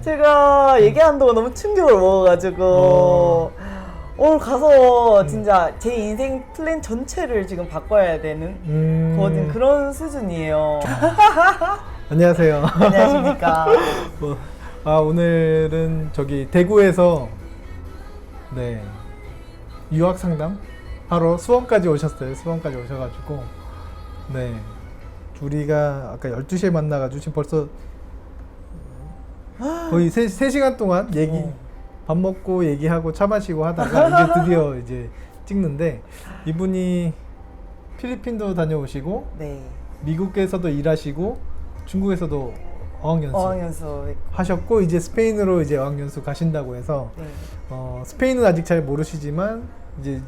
제가 얘기하는 동안 너무 충격을 먹어가지고 오늘 가서 진짜 제 인생 플랜 전체를 지금 바꿔야 되는 거든 그런 수준이에요. 안녕하세요. 안녕하십니까. 오늘은 저기 대구에서 네 유학 상담 하러 수원까지 오셨어요. 수원까지 오셔가지고 네 우리가 아까 12시에 만나가지고 지금 벌써 거의 3시간 동안 밥 먹고 얘기하고 차 마시고 하다가 이제 드디어 이제 찍는데, 이분이 필리핀도 다녀오시고 네. 미국에서도 일하시고 중국에서도 어학연수 하셨고 이제 스페인으로 이제 어학연수 가신다고 해서 네. 스페인은 아직 잘 모르시지만 이제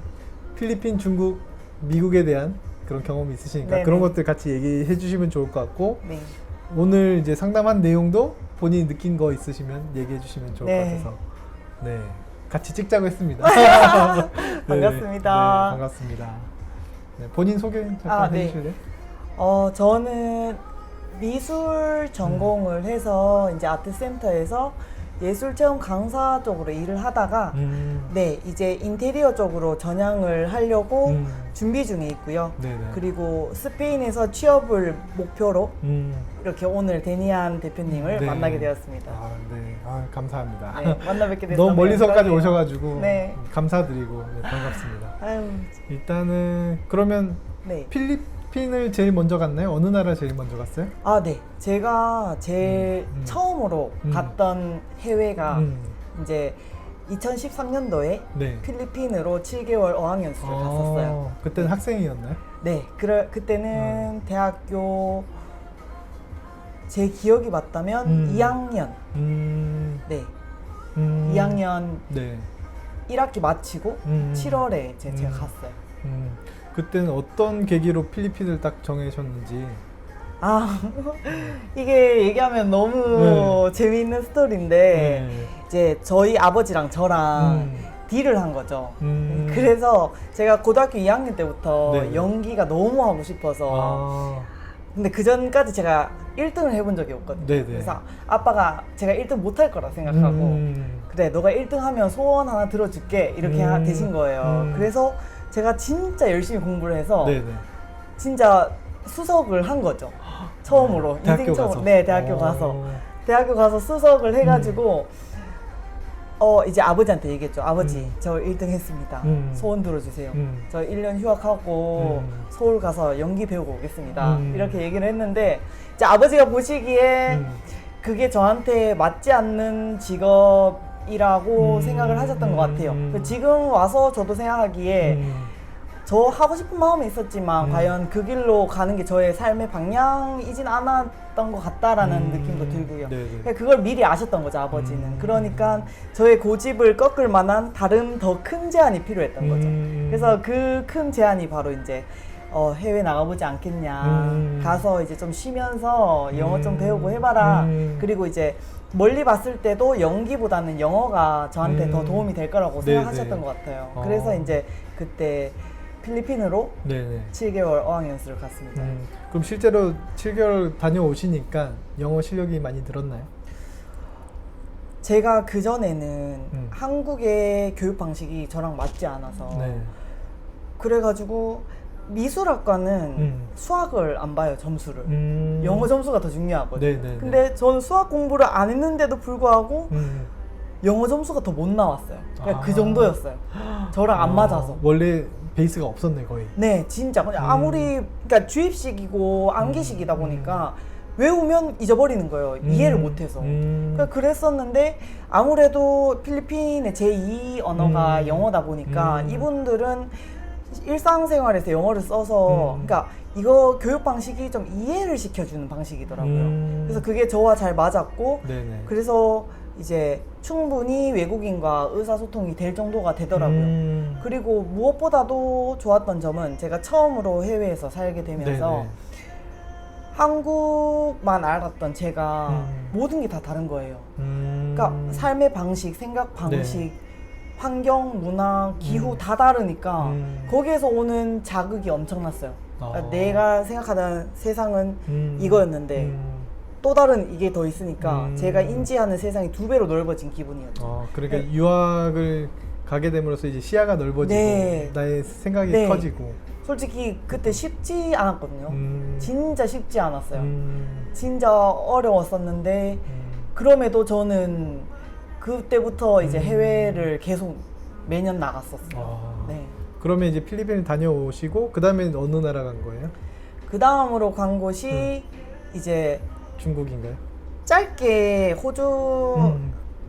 필리핀, 중국, 미국에 대한 그런 경험이 있으시니까 네네. 그런 것들 같이 얘기해 주시면 좋을 것 같고, 네. 오늘 이제 상담한 내용도 본인이 느낀 거 있으시면 얘기해 주시면 좋을 것 같아서 네 같이 찍자고 했습니다. 반갑습니다. 네, 반갑습니다. 네, 본인 소개 잠깐 네. 해주실래요? 저는 미술 전공을 해서 이제 아트센터에서 예술체험 강사 쪽으로 일을 하다가 네 이제 인테리어 쪽으로 전향을 하려고 준비 중에 있고요. 네네. 그리고 스페인에서 취업을 목표로 이렇게 오늘 데니안 대표님을 네. 만나게 되었습니다. 네. 감사합니다. 네, 만나 뵙게 돼서 너무 멀리서까지 영광이에요. 오셔가지고 네. 감사드리고 반갑습니다. 아유, 일단은 그러면 네. 필리핀을 제일 먼저 갔나요? 어느 나라 제일 먼저 갔어요? 네. 제가 제일 처음으로 갔던 해외가 이제 2013년도에 네. 필리핀으로 7개월 어학연수를 갔었어요. 그때는 학생이었나요? 네. 그때는 대학교 제 기억이 맞다면 2학년. 네. 2학년 네. 1학기 마치고 7월에 제가 갔어요. 그때는 어떤 계기로 필리핀을 딱 정하셨는지. 이게 얘기하면 너무 재미있는 스토리인데 이제 저희 아버지랑 저랑 딜을 한 거죠. 그래서 제가 고등학교 2학년 때부터 네네. 연기가 너무 하고 싶어서 근데 그 전까지 제가 1등을 해본 적이 없거든요. 네네. 그래서 아빠가 제가 1등 못할 거라 생각하고 그래 너가 1등 하면 소원 하나 들어줄게 이렇게 되신 거예요. 그래서 제가 진짜 열심히 공부를 해서 네네. 진짜 수석을 한 거죠. 처음으로. 대학교 인생 처음. 가서? 네, 대학교 가서. 대학교 가서 수석을 해가지고 이제 아버지한테 얘기했죠. 아버지, 저 1등 했습니다. 소원 들어주세요. 저 1년 휴학하고 서울 가서 연기 배우고 오겠습니다. 이렇게 얘기를 했는데 이제 아버지가 보시기에 그게 저한테 맞지 않는 직업이라고 생각을 하셨던 것 같아요. 지금 와서 저도 생각하기에 저 하고 싶은 마음이 있었지만 과연 그 길로 가는 게 저의 삶의 방향이진 않았던 것 같다라는 느낌도 들고요. 그러니까 그걸 미리 아셨던 거죠, 아버지는. 그러니까 저의 고집을 꺾을 만한 다른 더 큰 제안이 필요했던 거죠. 그래서 그 큰 제안이 바로 이제 해외 나가보지 않겠냐. 가서 이제 좀 쉬면서 영어 좀 배우고 해봐라. 그리고 이제 멀리 봤을 때도 연기보다는 영어가 저한테 더 도움이 될 거라고 생각하셨던 것 같아요. 그래서 이제 그때 필리핀으로 네네. 7개월 어학연수를 갔습니다. 그럼 실제로 7개월 다녀오시니까 영어 실력이 많이 늘었나요? 제가 그전에는 한국의 교육 방식이 저랑 맞지 않아서 그래가지고 미술학과는 수학을 안 봐요, 점수를. 영어 점수가 더 중요하거든요. 근데 저는 수학 공부를 안 했는데도 불구하고 영어 점수가 더 못 나왔어요. 그러니까 그 정도였어요. 저랑 안 맞아서. 원래 베이스가 없었네, 거의. 네, 진짜. 그냥 아무리, 그러니까 주입식이고 암기식이다 보니까 외우면 잊어버리는 거예요. 이해를 못해서. 그러니까 그랬었는데 아무래도 필리핀의 제2 언어가 영어다 보니까 이분들은 일상생활에서 영어를 써서 그러니까 이거 교육 방식이 좀 이해를 시켜주는 방식이더라고요. 그래서 그게 저와 잘 맞았고 그래서 이제 충분히 외국인과 의사소통이 될 정도가 되더라고요. 그리고 무엇보다도 좋았던 점은 제가 처음으로 해외에서 살게 되면서 한국만 알았던 제가 모든 게 다 다른 거예요. 그러니까 삶의 방식, 생각 방식, 환경, 문화, 기후 다 다르니까 거기에서 오는 자극이 엄청났어요. 그러니까 내가 생각하던 세상은 이거였는데 또 다른 이게 더 있으니까 제가 음. 인지하는 세상이 2배로 넓어진 기분이었죠. 그러니까 네. 유학을 가게 됨으로써 이제 시야가 넓어지고 네. 나의 생각이 네. 커지고. 솔직히 그때 쉽지 않았거든요. 진짜 쉽지 않았어요. 음. 진짜 어려웠었는데 그럼에도 저는 그때부터 이제 해외를 계속 매년 나갔었어요. 네. 그러면 이제 필리핀을 다녀오시고 그 다음에 어느 나라 간 거예요? 그 다음으로 간 곳이 이제 중국인가요? 짧게 호주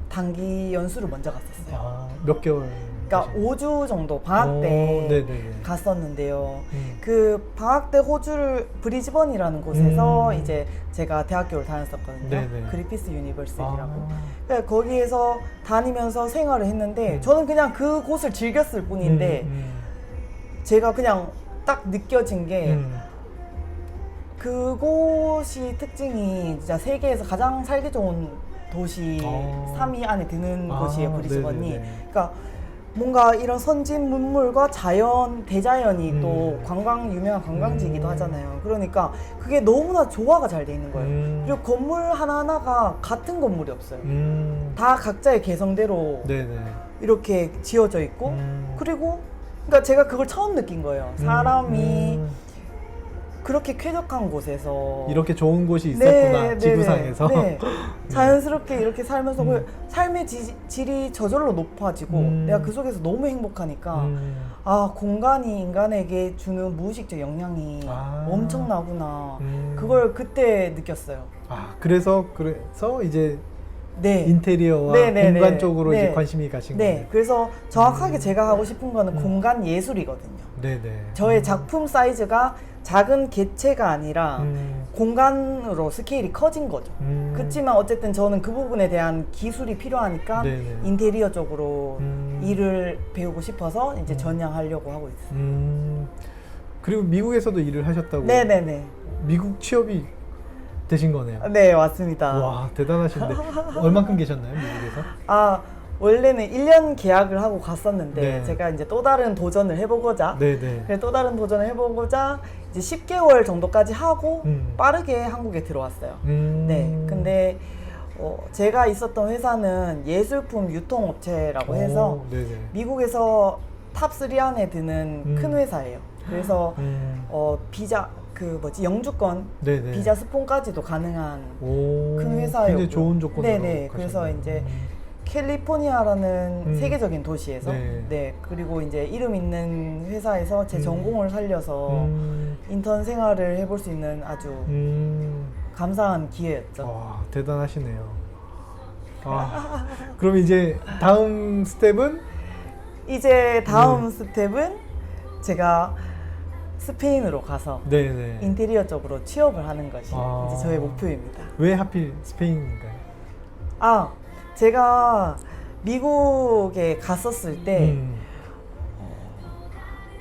단기 연수를 먼저 갔었어요. 몇 개월? 그러니까 5주 정도 방학 때 네네네. 갔었는데요. 그 방학 때 호주를 브리즈번이라는 곳에서 이제 제가 대학교를 다녔었거든요. 네네. 그리피스 유니버시티라고. 그러니까 거기에서 다니면서 생활을 했는데 저는 그냥 그 곳을 즐겼을 뿐인데 제가 그냥 딱 느껴진 게 그곳이 특징이 진짜 세계에서 가장 살기 좋은 도시 3위 안에 드는 곳이에요, 브리즈번이. 네네네. 그러니까 뭔가 이런 선진 문물과 자연, 대자연이 또 유명한 관광지이기도 하잖아요. 그러니까 그게 너무나 조화가 잘 돼 있는 거예요. 그리고 건물 하나하나가 같은 건물이 없어요. 다 각자의 개성대로 네네. 이렇게 지어져 있고 그리고 그러니까 제가 그걸 처음 느낀 거예요. 사람이 그렇게 쾌적한 곳에서 이렇게 좋은 곳이 있었구나. 네, 지구상에서. 네. 자연스럽게 이렇게 살면서 그 삶의 질이 저절로 높아지고 내가 그 속에서 너무 행복하니까 아, 공간이 인간에게 주는 무의식적 영향이 엄청나구나. 그걸 그때 느꼈어요. 그래서 이제 네. 인테리어와 네네네. 공간 쪽으로 네. 이제 관심이 가신 거예요. 네, 그래서 정확하게 제가 하고 싶은 거는 공간 예술이거든요. 네네. 저의 작품 사이즈가 작은 개체가 아니라 공간으로 스케일이 커진 거죠. 그렇지만 어쨌든 저는 그 부분에 대한 기술이 필요하니까 네네. 인테리어 쪽으로 일을 배우고 싶어서 이제 전향하려고 하고 있어요. 그리고 미국에서도 일을 하셨다고. 네네네. 미국 취업이 되신 거네요. 네, 맞습니다. 와, 대단하신데. 얼만큼 계셨나요, 미국에서? 아, 원래는 1년 계약을 하고 갔었는데 네. 제가 이제 또 다른 도전을 해보고자 네네. 그래서 또 다른 도전을 해보고자 이제 10개월 정도까지 하고 빠르게 한국에 들어왔어요. 네, 근데 제가 있었던 회사는 예술품 유통업체라고 해서 네네. 미국에서 탑3 안에 드는 큰 회사예요. 그래서 비자 영주권 네네. 비자 스폰까지도 가능한 큰 회사였고 굉장히 좋은 조건으로 네네. 그래서 가셨네요. 이제 캘리포니아라는 세계적인 도시에서 네. 그리고 이제 이름 있는 회사에서 제 전공을 살려서 인턴 생활을 해볼 수 있는 아주 감사한 기회였죠. 와, 대단하시네요. 그럼 이제 다음 스텝은? 이제 다음 스텝은 제가 스페인으로 가서 네네. 인테리어 쪽으로 취업을 하는 것이 이제 저의 목표입니다. 왜 하필 스페인인가요? 제가 미국에 갔었을 때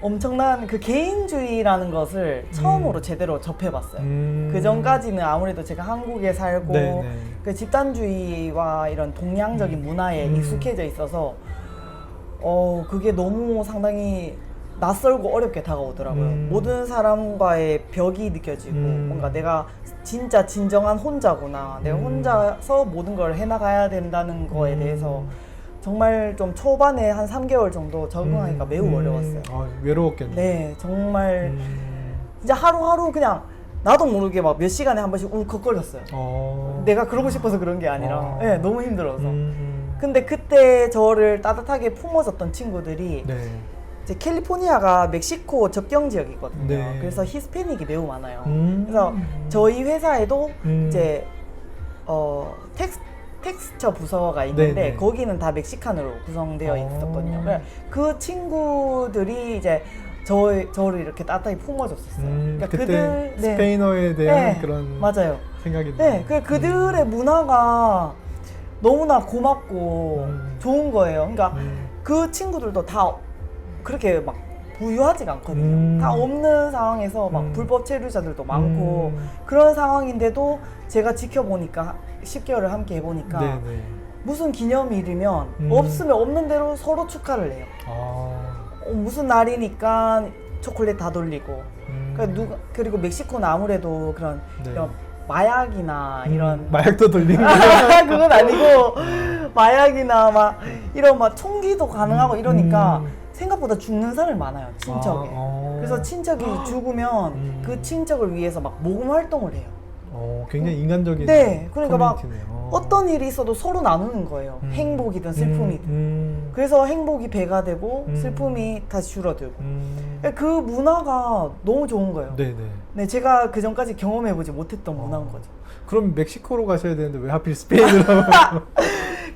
엄청난 그 개인주의라는 것을 처음으로 제대로 접해봤어요. 그 전까지는 아무래도 제가 한국에 살고 네네. 그 집단주의와 이런 동양적인 문화에 익숙해져 있어서 그게 너무 상당히 낯설고 어렵게 다가오더라고요. 모든 사람과의 벽이 느껴지고 뭔가 내가 진짜 진정한 혼자구나. 내가 혼자서 모든 걸 해나가야 된다는 거에 대해서 정말 좀 초반에 한 3개월 정도 적응하기가 매우 어려웠어요. 외로웠겠네요. 네, 정말 진짜 하루하루 그냥 나도 모르게 막 몇 시간에 한 번씩 울컥거렸어요. 내가 그러고 싶어서 그런 게 아니라 네, 너무 힘들어서. 근데 그때 저를 따뜻하게 품어줬던 친구들이 네. 이제 캘리포니아가 멕시코 접경 지역이거든요. 네. 그래서 히스패닉이 매우 많아요. 그래서 저희 회사에도 이제 텍스처 부서가 있는데 네네. 거기는 다 멕시칸으로 구성되어 있었거든요. 그 친구들이 이제 저를 이렇게 따뜻하게 품어줬었어요. 그러니까 그때 스페인어에 대한 그런 맞아요. 생각이 네, 그들의 문화가 너무나 고맙고 좋은 거예요. 그러니까 그 친구들도 다 그렇게 막 부유하지가 않거든요. 다 없는 상황에서 막 불법 체류자들도 많고 그런 상황인데도 제가 지켜보니까 10개월을 함께 해보니까 네네. 무슨 기념일이면 없으면 없는 대로 서로 축하를 해요. 무슨 날이니까 초콜릿 다 돌리고 그리고 멕시코는 아무래도 그런 네. 이런 마약이나 이런 마약도 돌리는 거야? 그건 아니고 마약이나 막 이런 막 총기도 가능하고 이러니까 생각보다 죽는 사람이 많아요, 친척에. 그래서 친척이 죽으면 그 친척을 위해서 막 모금 활동을 해요. 굉장히 인간적인 네, 그러니까 막 커뮤니티네요. 어떤 일이 있어도 서로 나누는 거예요. 행복이든 슬픔이든. 그래서 행복이 배가 되고 슬픔이 다시 줄어들고. 그 문화가 너무 좋은 거예요. 네네. 네, 제가 그 전까지 경험해보지 못했던 문화인 거죠. 그럼 멕시코로 가셔야 되는데 왜 하필 스페인으로?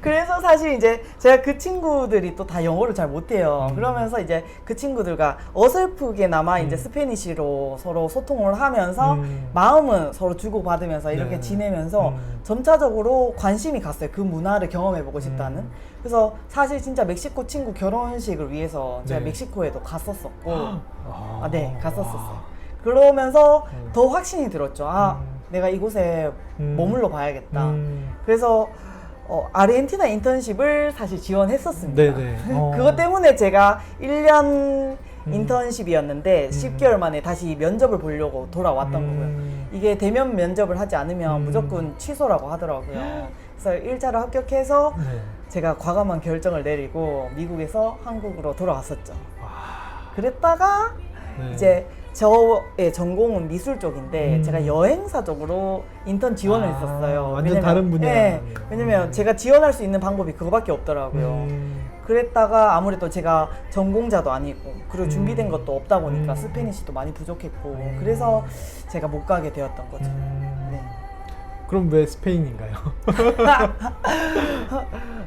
그래서 사실 이제 제가 그 친구들이 또 다 영어를 잘 못해요. 그러면서 이제 그 친구들과 어설프게나마 이제 스페니쉬로 서로 소통을 하면서 마음은 서로 주고받으면서 이렇게 네. 지내면서 점차적으로 관심이 갔어요. 그 문화를 경험해보고 싶다는. 그래서 사실 진짜 멕시코 친구 결혼식을 위해서 제가 네. 멕시코에도 갔었었고, 네, 갔었었어요. 그러면서 더 확신이 들었죠. 내가 이곳에 머물러 봐야겠다. 그래서 아르헨티나 인턴십을 사실 지원했었습니다. 네네. 그것 때문에 제가 1년 인턴십이었는데 10개월 만에 다시 면접을 보려고 돌아왔던 거고요. 이게 대면 면접을 하지 않으면 무조건 취소라고 하더라고요. 그래서 1차를 합격해서 네. 제가 과감한 결정을 내리고 미국에서 한국으로 돌아왔었죠. 그랬다가 네. 이제 저의 전공은 미술 쪽인데 제가 여행사 쪽으로 인턴 지원을 했었어요. 완전 다른 분야. 네, 왜냐면 제가 지원할 수 있는 방법이 그거밖에 없더라고요. 그랬다가 아무래도 제가 전공자도 아니고 그리고 준비된 것도 없다 보니까 스페니쉬도 많이 부족했고 그래서 제가 못 가게 되었던 거죠. 네. 그럼 왜 스페인인가요?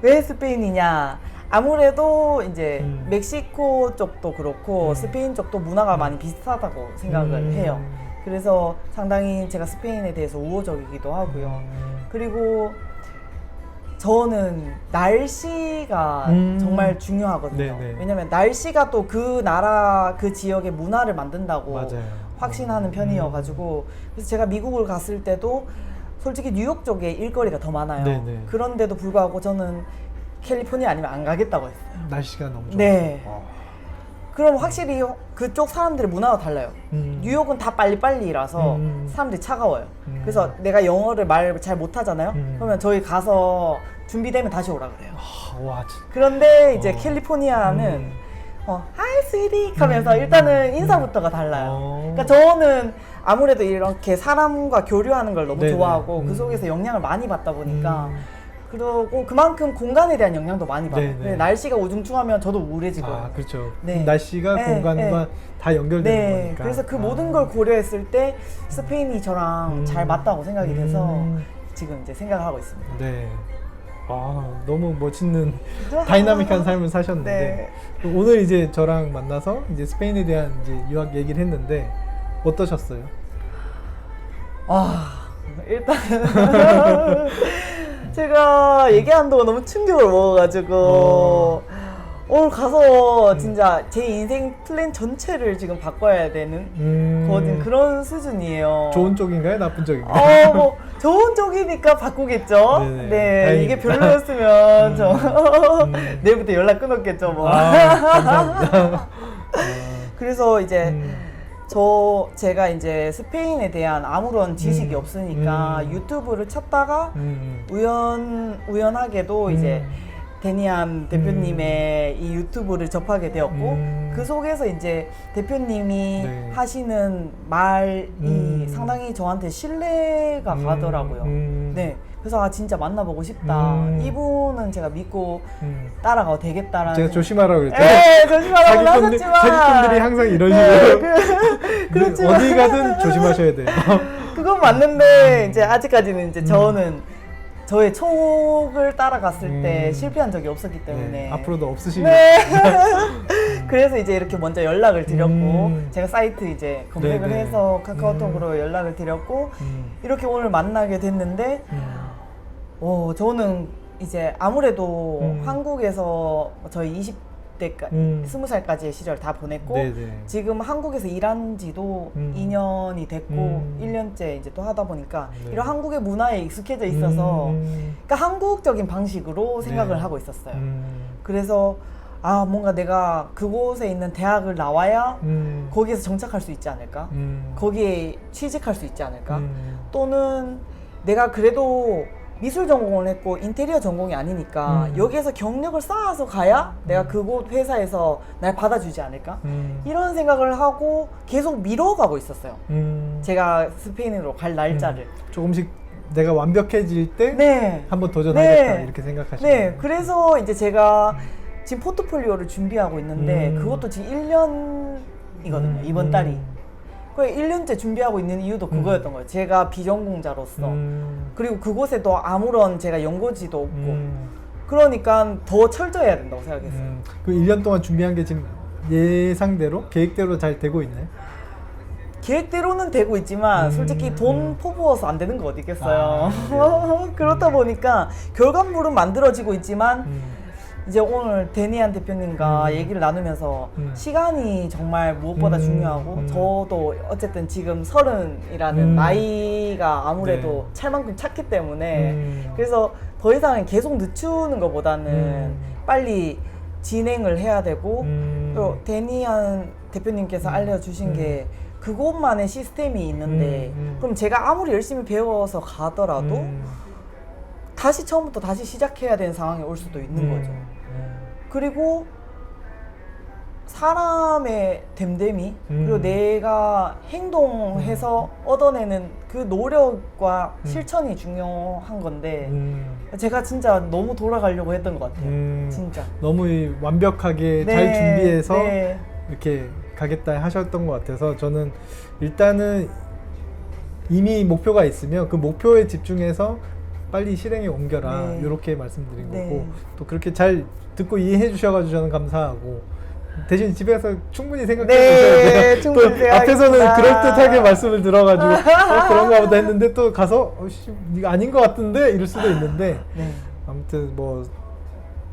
왜 스페인이냐? 아무래도 이제 멕시코 쪽도 그렇고 스페인 쪽도 문화가 많이 비슷하다고 생각을 해요. 그래서 상당히 제가 스페인에 대해서 우호적이기도 하고요. 그리고 저는 날씨가 정말 중요하거든요. 네네. 왜냐면 날씨가 또 그 나라 그 지역의 문화를 만든다고 맞아요. 확신하는 편이어가지고 그래서 제가 미국을 갔을 때도 솔직히 뉴욕 쪽에 일거리가 더 많아요. 네네. 그런데도 불구하고 저는 캘리포니아 아니면 안 가겠다고 했어요. 날씨가 너무 좋아요. 네. 그럼 확실히 그쪽 사람들의 문화가 달라요. 뉴욕은 다 빨리빨리라서 사람들이 차가워요. 그래서 내가 영어를 말 잘 못하잖아요. 그러면 저희 가서 준비되면 다시 오라 그래요. 와, 그런데 이제 캘리포니아는 Hi sweetie 하면서 일단은 인사부터가 달라요. 그러니까 저는 아무래도 이렇게 사람과 교류하는 걸 너무 네네. 좋아하고 그 속에서 영향을 많이 받다 보니까 그리고 그만큼 공간에 대한 영향도 많이 받아요. 네네. 근데 날씨가 우중충하면 저도 우울해지고요. 그렇죠. 네. 날씨가 네, 공간과 다 연결되는 네, 거니까. 그래서 그 모든 걸 고려했을 때 스페인이 저랑 잘 맞다고 생각이 돼서 지금 이제 생각을 하고 있습니다. 네. 너무 멋있는 다이나믹한 삶을 사셨는데 오늘 이제 저랑 만나서 이제 스페인에 대한 이제 유학 얘기를 했는데 어떠셨어요? 일단은 제가 얘기하는 동안 너무 충격을 먹어가지고 오늘 가서 진짜 제 인생 플랜 전체를 지금 바꿔야 되는 그런 수준이에요. 좋은 쪽인가요? 나쁜 쪽인가요? 뭐 좋은 쪽이니까 바꾸겠죠. 네네, 네, 다행입니다. 이게 별로였으면 저 내일부터 연락 끊었겠죠, 뭐. 감사합니다. 그래서 이제 제가 이제 스페인에 대한 아무런 지식이 없으니까 유튜브를 찾다가 우연하게도 이제 데니안 대표님의 이 유튜브를 접하게 되었고 그 속에서 이제 대표님이 네. 하시는 말이 상당히 저한테 신뢰가 가더라고요. 네. 그래서 진짜 만나보고 싶다. 이분은 제가 믿고 따라가도 되겠다라는. 제가 조심하라고 그랬죠. 네, 조심하라고 하셨지만. 사기꾼들이 항상 이런 식으로. 그렇지만. 어디 가든 조심하셔야 돼요. 그건 맞는데 이제 아직까지는 이제 저는 저의 촉을 따라갔을 때 실패한 적이 없었기 때문에 네, 앞으로도 없으시길. 네. 그래서 이제 이렇게 먼저 연락을 드렸고 제가 사이트 이제 검색을 네네. 해서 카카오톡으로 연락을 드렸고 이렇게 오늘 만나게 됐는데 저는 이제 아무래도 한국에서 저희 20대까지 20살까지의 시절 다 보냈고 네네. 지금 한국에서 일한 지도 2년이 됐고 1년째 이제 또 하다 보니까 네. 이런 한국의 문화에 익숙해져 있어서 그러니까 한국적인 방식으로 생각을 네. 하고 있었어요. 그래서 아 뭔가 내가 그곳에 있는 대학을 나와야 거기에서 정착할 수 있지 않을까? 거기에 취직할 수 있지 않을까? 또는 내가 그래도 미술 전공을 했고 인테리어 전공이 아니니까 여기에서 경력을 쌓아서 가야 내가 그곳 회사에서 날 받아주지 않을까? 이런 생각을 하고 계속 미뤄가고 있었어요. 제가 스페인으로 갈 날짜를. 조금씩 내가 완벽해질 때 네. 한번 도전하겠다 네. 이렇게 생각하시는 네. 거예요. 그래서 이제 제가 지금 포트폴리오를 준비하고 있는데 그것도 지금 1년이거든요. 이번 달이. 그 1년째 준비하고 있는 이유도 그거였던 거예요. 제가 비전공자로서. 그리고 그곳에도 아무런 제가 연고지도 없고. 그러니까 더 철저해야 된다고 생각했어요. 그 1년 동안 준비한 게 지금 예상대로 계획대로 잘 되고 있나요? 계획대로는 되고 있지만 솔직히 돈 퍼부어서 안 되는 거 어디 있겠어요. 그렇다 보니까 결과물은 만들어지고 있지만 이제 오늘 데니안 대표님과 얘기를 나누면서 시간이 정말 무엇보다 중요하고 저도 어쨌든 지금 30이라는 나이가 아무래도 찰만큼 찼기 때문에 그래서 더 이상 계속 늦추는 것보다는 빨리 진행을 해야 되고 또 데니안 대표님께서 알려주신 게 그곳만의 시스템이 있는데 그럼 제가 아무리 열심히 배워서 가더라도 다시 처음부터 다시 시작해야 되는 상황이 올 수도 있는 거죠. 그리고 사람의 됨됨이 그리고 내가 행동해서 얻어내는 그 노력과 실천이 중요한 건데 제가 진짜 너무 돌아가려고 했던 것 같아요. 진짜 너무 완벽하게 네, 잘 준비해서 네. 이렇게 가겠다 하셨던 것 같아서 저는 일단은 이미 목표가 있으면 그 목표에 집중해서 빨리 실행에 옮겨라 네. 이렇게 말씀드린 네. 거고 또 그렇게 잘 듣고 이해해 주셔가지고 저는 감사하고 대신 집에서 충분히 생각해 네, 주셔야 돼요. 충분히 또 생각하겠습니다. 앞에서는 그럴듯하게 말씀을 들어가지고 그런가 보다 했는데 또 가서 이거 아닌 것 같은데 이럴 수도 있는데 네. 아무튼 뭐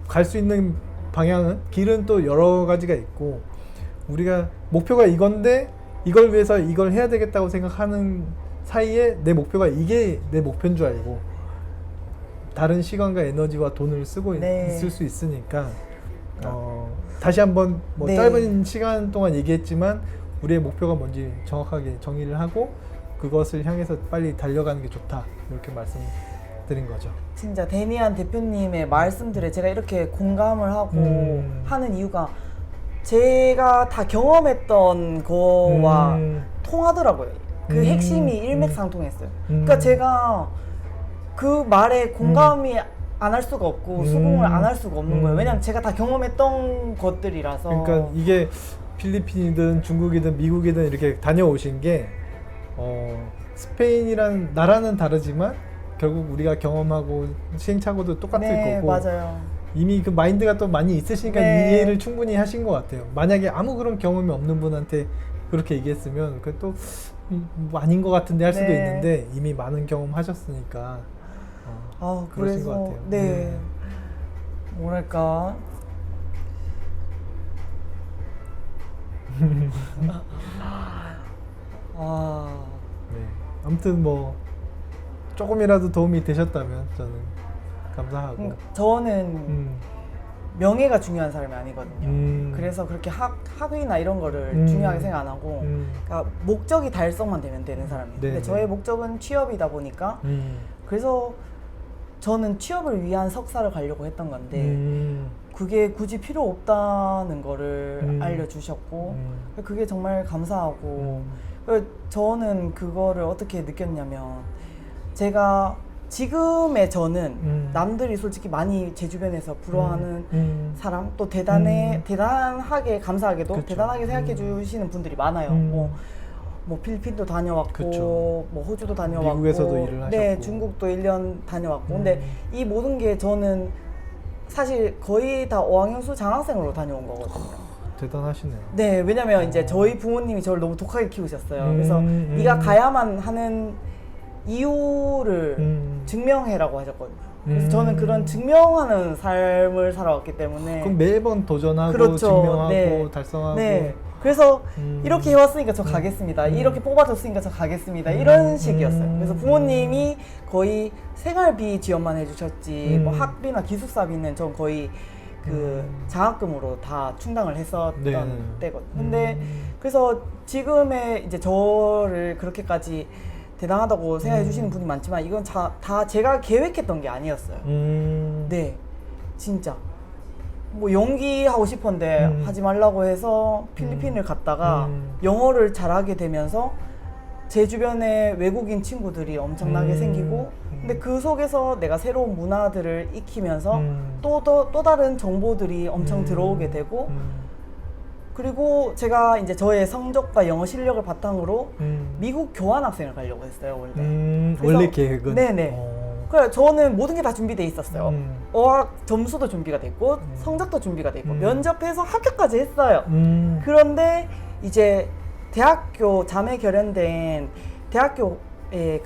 갈 수 있는 방향은 길은 또 여러 가지가 있고 우리가 목표가 이건데 이걸 위해서 이걸 해야 되겠다고 생각하는 사이에 내 목표가 이게 내 목표인 줄 알고 다른 시간과 에너지와 돈을 쓰고 네. 있을 수 있으니까 다시 한번 뭐 네. 짧은 시간 동안 얘기했지만 우리의 목표가 뭔지 정확하게 정의를 하고 그것을 향해서 빨리 달려가는 게 좋다 이렇게 말씀드린 거죠. 진짜 데니안 대표님의 말씀들에 제가 이렇게 공감을 하고 하는 이유가 제가 다 경험했던 거와 통하더라고요. 그 핵심이 일맥상통했어요. 그러니까 제가 그 말에 공감이 안 할 수가 없고 수긍을 안 할 수가 없는 거예요. 왜냐면 제가 다 경험했던 것들이라서. 그러니까 이게 필리핀이든 중국이든 미국이든 이렇게 다녀오신 게 스페인이란 나라는 다르지만 결국 우리가 경험하고 시행착오도 똑같을 네, 거고 맞아요. 이미 그 마인드가 또 많이 있으시니까 네. 이해를 충분히 하신 것 같아요. 만약에 아무 그런 경험이 없는 분한테 그렇게 얘기했으면 그또 뭐 아닌 것 같은데 할 수도 네. 있는데 이미 많은 경험 하셨으니까 그러신 것 같아요. 네. 뭐랄까. 네. 아무튼 뭐 조금이라도 도움이 되셨다면 저는 감사하고. 저는 명예가 중요한 사람이 아니거든요. 그래서 그렇게 학위나 이런 거를 중요하게 생각 안 하고 그러니까 목적이 달성만 되면 되는 사람이에요. 근데 저의 목적은 취업이다 보니까 그래서 저는 취업을 위한 석사를 가려고 했던 건데 그게 굳이 필요 없다는 거를 알려주셨고 그게 정말 감사하고 저는 그거를 어떻게 느꼈냐면 제가 지금의 저는 남들이 솔직히 많이 제 주변에서 부러워하는 사람 또 대단하게 감사하게도 그쵸. 대단하게 생각해 주시는 분들이 많아요. 뭐 필리핀도 다녀왔고 그쵸. 뭐 호주도 다녀왔고 미국에서도 일을 하셨고 네, 중국도 1년 다녀왔고 근데 이 모든 게 저는 사실 거의 다 어학연수 장학생으로 다녀온 거거든요. 대단하시네요. 네, 왜냐면 이제 저희 부모님이 저를 너무 독하게 키우셨어요. 그래서 네가 가야만 하는 이유를 증명해라고 하셨거든요. 그래서 저는 그런 증명하는 삶을 살아왔기 때문에 그럼 매번 도전하고 그렇죠. 증명하고 네. 달성하고 네. 그래서 이렇게 해왔으니까 저 가겠습니다. 이렇게 뽑아줬으니까 저 가겠습니다. 이런 식이었어요. 그래서 부모님이 거의 생활비 지원만 해주셨지 뭐 학비나 기숙사비는 전 거의 그 장학금으로 다 충당을 했었던 네. 때거든요. 근데 그래서 지금의 이제 저를 그렇게까지 대단하다고 생각해 주시는 분이 많지만 이건 다 제가 계획했던 게 아니었어요. 네, 진짜 뭐 연기하고 싶었는데 하지 말라고 해서 필리핀을 갔다가 영어를 잘하게 되면서 제 주변에 외국인 친구들이 엄청나게 생기고 근데 그 속에서 내가 새로운 문화들을 익히면서 또 다른 정보들이 엄청 들어오게 되고 그리고 제가 이제 저의 성적과 영어 실력을 바탕으로 미국 교환학생을 가려고 했어요, 원래. 원래 계획은? 네네. 그래 저는 모든 게 다 준비돼 있었어요. 어학 점수도 준비가 됐고 성적도 준비가 됐고 면접해서 합격까지 했어요. 그런데 이제 대학교 자매 결연된 대학교에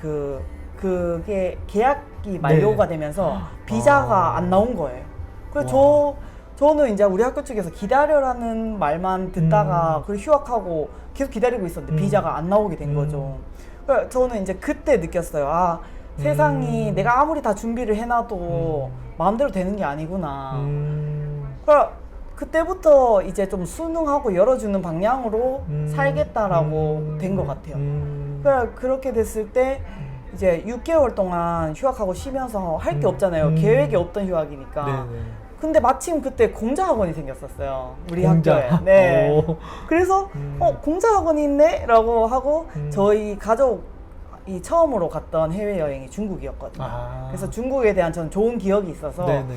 그게 계약이 만료가 되면서 비자가 안 나온 거예요. 그래서 저는 이제 우리 학교 측에서 기다려라는 말만 듣다가 그걸 휴학하고 계속 기다리고 있었는데 비자가 안 나오게 된 거죠. 그래서 저는 이제 그때 느꼈어요. 아, 세상이 내가 아무리 다 준비를 해놔도 마음대로 되는 게 아니구나. 그러니까 그때부터 이제 좀 순응하고 열어주는 방향으로 살겠다라고 된 것 같아요. 그러니까 그렇게 됐을 때 이제 6개월 동안 휴학하고 쉬면서 할 게 없잖아요. 계획이 없던 휴학이니까. 네네. 근데 마침 그때 공자학원이 생겼었어요. 우리 공자. 학교에. 네. 오. 그래서 공자학원이 있네? 라고 하고 저희 가족이 처음으로 갔던 해외여행이 중국이었거든요. 그래서 중국에 대한 저는 좋은 기억이 있어서 네네.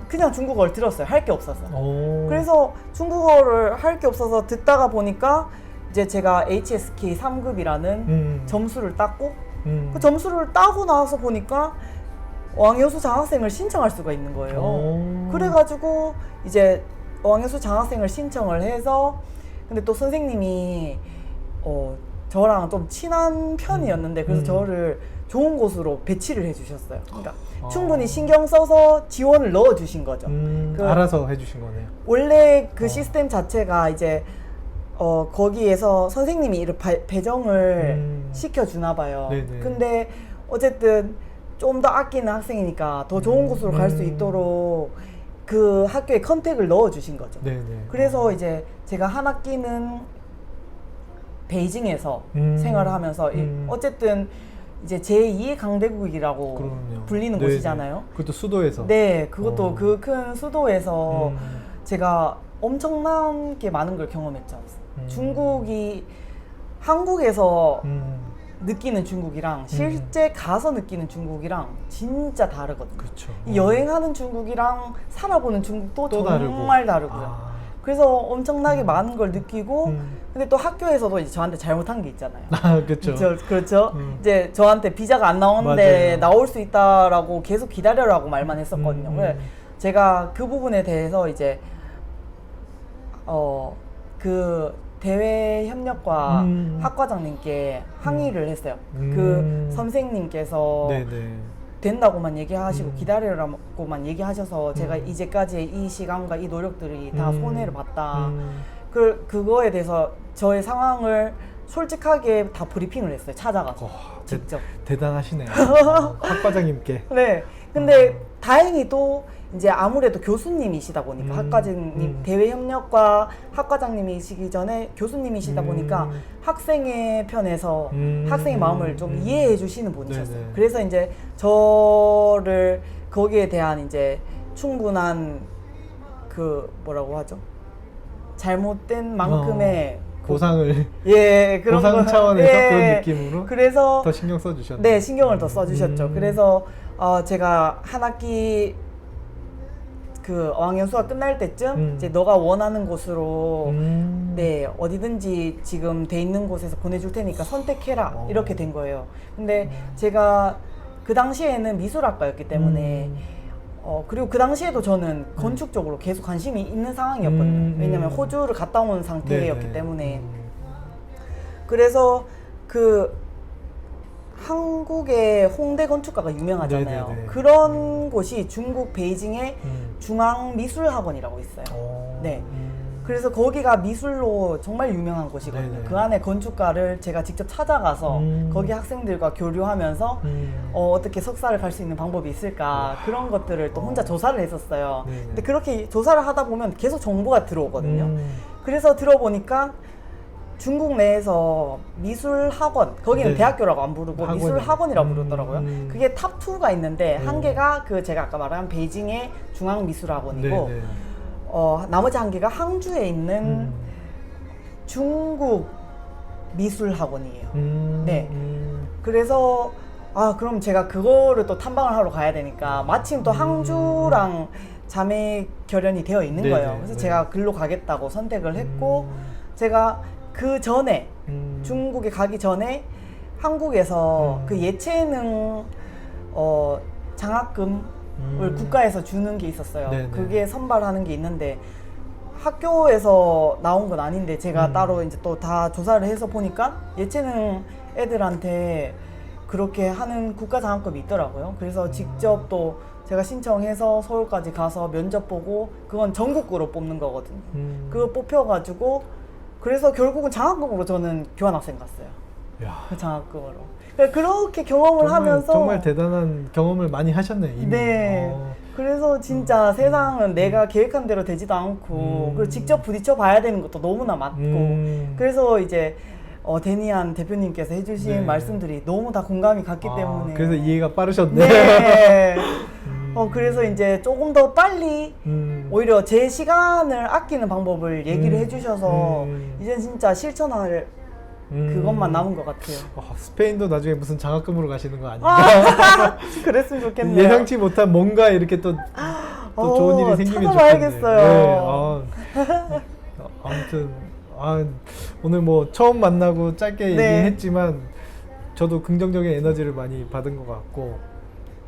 그냥 중국어를 들었어요. 할 게 없어서. 오. 그래서 중국어를 할 게 없어서 듣다가 보니까 이제 제가 HSK 3급이라는 점수를 땄고 그 점수를 따고 나서 보니까 어학연수 장학생을 신청할 수가 있는 거예요. 오. 그래가지고 이제 어학연수 장학생을 신청을 해서 근데 또 선생님이 저랑 좀 친한 편이었는데 그래서 저를 좋은 곳으로 배치를 해주셨어요. 그러니까 충분히 신경 써서 지원을 넣어주신 거죠. 알아서 해주신 거네요. 원래 그 시스템 자체가 이제 거기에서 선생님이 이를 배정을 시켜주나 봐요. 네네. 근데 어쨌든 좀 더 아끼는 학생이니까 더 좋은 곳으로 갈 수 있도록 그 학교에 컨택을 넣어주신 거죠. 네네. 그래서 이제 제가 한 학기는 베이징에서 생활을 하면서 어쨌든 이제 제2의 강대국이라고 그럼요. 불리는 네네. 곳이잖아요. 그것도 수도에서. 네, 그것도 그 큰 수도에서 제가 엄청나게 많은 걸 경험했죠. 중국이 한국에서 느끼는 중국이랑 실제 가서 느끼는 중국이랑 진짜 다르거든요. 그렇죠. 이 여행하는 중국이랑 살아보는 중국도 또 정말 다르고. 다르고요. 그래서 엄청나게 많은 걸 느끼고 근데 또 학교에서도 이제 저한테 잘못한 게 있잖아요. 그렇죠. 그렇죠. 이제 저한테 비자가 안 나오는데 맞아요. 나올 수 있다라고 계속 기다려라고 말만 했었거든요. 그래서 제가 그 부분에 대해서 이제 그 대외 협력과 학과장님께 항의를 했어요. 그 선생님께서 네네. 된다고만 얘기하시고 기다리라고만 얘기하셔서 제가 이제까지의 이 시간과 이 노력들이 다 손해를 봤다. 그거에 대해서 저의 상황을 솔직하게 다 브리핑을 했어요. 찾아가서 직접. 대단하시네요. 학과장님께. 네. 근데 다행히도 이제 아무래도 교수님이시다 보니까 학과장님 대외협력과 학과장님이시기 전에 교수님이시다 보니까 학생의 편에서 학생의 마음을 좀 이해해 주시는 분이셨어요. 네네. 그래서 이제 저를 거기에 대한 이제 충분한 그 뭐라고 하죠? 잘못된 만큼의 보상을 그런 보상 거. 차원에서 그런 느낌으로 그래서 더 신경 써주셨네요. 네, 신경을 더 써주셨죠. 그래서 제가 한 학기 그 어학연수가 끝날 때쯤 이제 너가 원하는 곳으로 네 어디든지 지금 돼 있는 곳에서 보내줄 테니까 선택해라 이렇게 된 거예요. 근데 제가 그 당시에는 미술학과였기 때문에 그리고 그 당시에도 저는 건축 쪽으로 계속 관심이 있는 상황이었거든요. 왜냐면 호주를 갔다 온 상태였기 네네. 때문에 그래서 그 한국의 홍대 건축가가 유명하잖아요. 네네네. 그런 곳이 중국 베이징의 중앙미술학원이라고 있어요. 네. 그래서 거기가 미술로 정말 유명한 곳이거든요. 네네. 그 안에 건축가를 제가 직접 찾아가서 거기 학생들과 교류하면서 어떻게 석사를 갈 수 있는 방법이 있을까 그런 것들을 또 혼자 조사를 했었어요. 네네. 근데 그렇게 조사를 하다 보면 계속 정보가 들어오거든요. 그래서 들어보니까 중국 내에서 미술 학원, 거기는 네. 대학교라고 안 부르고 학원이요. 미술 학원이라고 부르더라고요. 그게 탑 2가 있는데 한 개가 그 제가 아까 말한 베이징의 중앙미술학원이고 네네. 나머지 한 개가 항주에 있는 중국 미술학원이에요. 네. 그래서 그럼 제가 그거를 또 탐방을 하러 가야 되니까 마침 또 항주랑 자매 결연이 되어 있는 네네. 거예요. 그래서 네. 제가 글로 가겠다고 선택을 했고 제가 그 전에 중국에 가기 전에 한국에서 그 예체능 장학금을 국가에서 주는 게 있었어요. 네네. 그게 선발하는 게 있는데 학교에서 나온 건 아닌데 제가 따로 이제 또 다 조사를 해서 보니까 예체능 애들한테 그렇게 하는 국가 장학금이 있더라고요. 그래서 직접 또 제가 신청해서 서울까지 가서 면접 보고 그건 전국구로 뽑는 거거든요. 그거 뽑혀가지고 그래서 결국은 장학금으로 저는 교환학생 갔어요. 야. 그 장학금으로. 그러니까 그렇게 경험을 하면서 정말 대단한 경험을 많이 하셨네 이미. 네. 그래서 진짜 세상은 내가 계획한 대로 되지도 않고 그리고 직접 부딪혀 봐야 되는 것도 너무나 많고 그래서 이제 데니안 대표님께서 해주신 네. 말씀들이 너무 다 공감이 갔기 때문에 그래서 이해가 빠르셨네. 네. 그래서 이제 조금 더 빨리 오히려 제 시간을 아끼는 방법을 얘기를 해주셔서 이제 진짜 실천할 그것만 남은 것 같아요. 스페인도 나중에 무슨 장학금으로 가시는 거 아닌가? 그랬으면 좋겠네요. 예상치 못한 뭔가 이렇게 또 좋은 일이 생기면 찾아봐야겠어요. 좋겠네요. 아무튼 오늘 뭐 처음 만나고 짧게 네. 얘기했지만 저도 긍정적인 에너지를 많이 받은 것 같고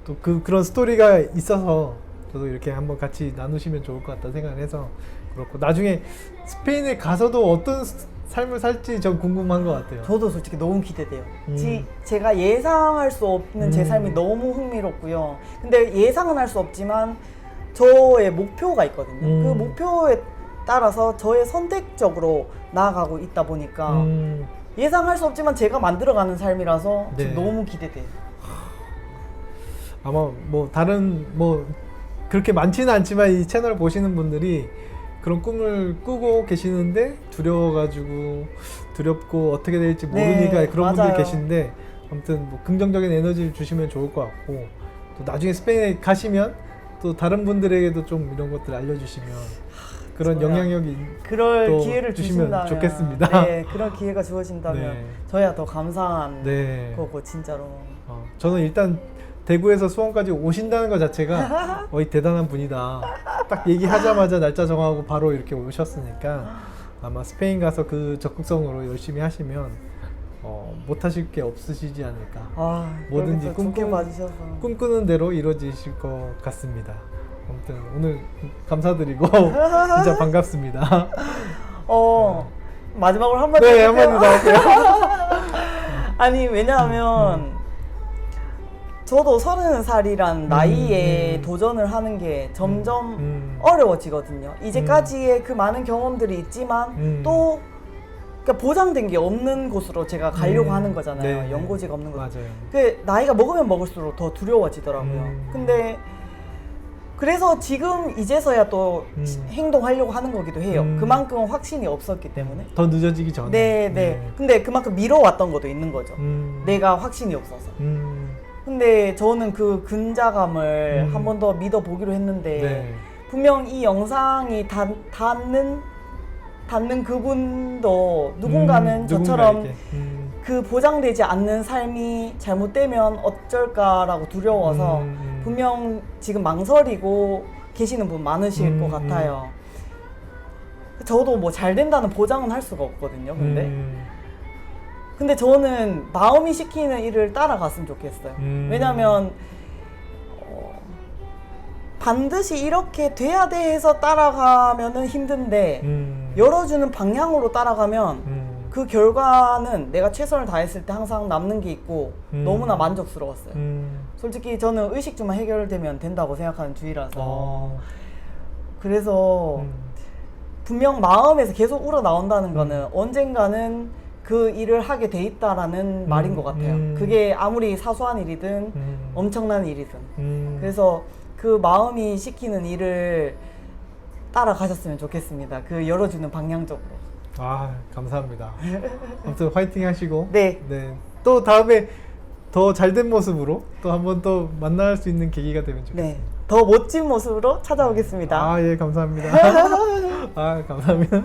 또 그런 스토리가 있어서 저도 이렇게 한번 같이 나누시면 좋을 것 같다 생각해서 그렇고 나중에 스페인에 가서도 어떤 삶을 살지 전 궁금한 것 같아요. 저도 솔직히 너무 기대돼요. 제가 예상할 수 없는 제 삶이 너무 흥미롭고요. 근데 예상은 할 수 없지만 저의 목표가 있거든요. 그 목표에 따라서 저의 선택적으로 나아가고 있다 보니까 예상할 수 없지만 제가 만들어가는 삶이라서 네. 지금 너무 기대돼요. 아마 뭐 다른 뭐 그렇게 많지는 않지만 이 채널 보시는 분들이 그런 꿈을 꾸고 계시는데 두렵고 어떻게 될지 모르니까 네, 그런 맞아요. 분들 계신데 아무튼 뭐 긍정적인 에너지를 주시면 좋을 것 같고 또 나중에 스페인에 가시면 또 다른 분들에게도 좀 이런 것들 알려주시면 그런 저야 영향력이 그럴 또 기회를 주시면 주신다면 좋겠습니다. 네, 그런 기회가 주어진다면 네. 저야 더 감사한 네. 거고 진짜로. 저는 일단 대구에서 수원까지 오신다는 것 자체가 대단한 분이다. 딱 얘기하자마자 날짜 정하고 바로 이렇게 오셨으니까 아마 스페인 가서 그 적극성으로 열심히 하시면 못 하실 게 없으시지 않을까. 뭐든지 좋게 봐주셔서 꿈꾸는 대로 이루어지실 것 같습니다. 아무튼 오늘 감사드리고 진짜 반갑습니다. 마지막으로 한마디 네, 한마디 나올게요. 아니 왜냐하면 저도 30살이란 나이에 도전을 하는 게 점점 어려워지거든요. 이제까지의 그 많은 경험들이 있지만 또 그러니까 보장된 게 없는 곳으로 제가 가려고 하는 거잖아요. 네, 연고지가 없는 곳. 맞아요. 그 나이가 먹으면 먹을수록 더 두려워지더라고요. 근데 그래서 지금 이제서야 또 행동하려고 하는 거기도 해요. 그만큼 확신이 없었기 때문에. 더 늦어지기 전에. 네. 근데 그만큼 미뤄왔던 것도 있는 거죠. 내가 확신이 없어서. 근데 저는 그 근자감을 한 번 더 믿어보기로 했는데 네. 분명 이 영상이 닿는 그분도 누군가는 저처럼 그 보장되지 않는 삶이 잘못되면 어쩔까라고 두려워서 분명 지금 망설이고 계시는 분 많으실 것 같아요. 저도 뭐 잘 된다는 보장은 할 수가 없거든요. 근데 저는 마음이 시키는 일을 따라갔으면 좋겠어요. 왜냐면 반드시 이렇게 돼야 돼 해서 따라가면은 힘든데 열어주는 방향으로 따라가면 그 결과는 내가 최선을 다했을 때 항상 남는 게 있고 너무나 만족스러웠어요. 솔직히 저는 의식주만 해결되면 된다고 생각하는 주의라서 그래서 분명 마음에서 계속 우러나온다는 거는 언젠가는 그 일을 하게 돼 있다라는 말인 것 같아요. 그게 아무리 사소한 일이든 엄청난 일이든. 그래서 그 마음이 시키는 일을 따라가셨으면 좋겠습니다. 그 열어주는 방향적으로. 아, 감사합니다. 아무튼 화이팅 하시고. 네. 네. 또 다음에 더 잘된 모습으로 또 한번 또 만날 수 있는 계기가 되면 좋겠습니다. 네. 더 멋진 모습으로 찾아오겠습니다. 아, 예, 감사합니다. 아, 감사합니다.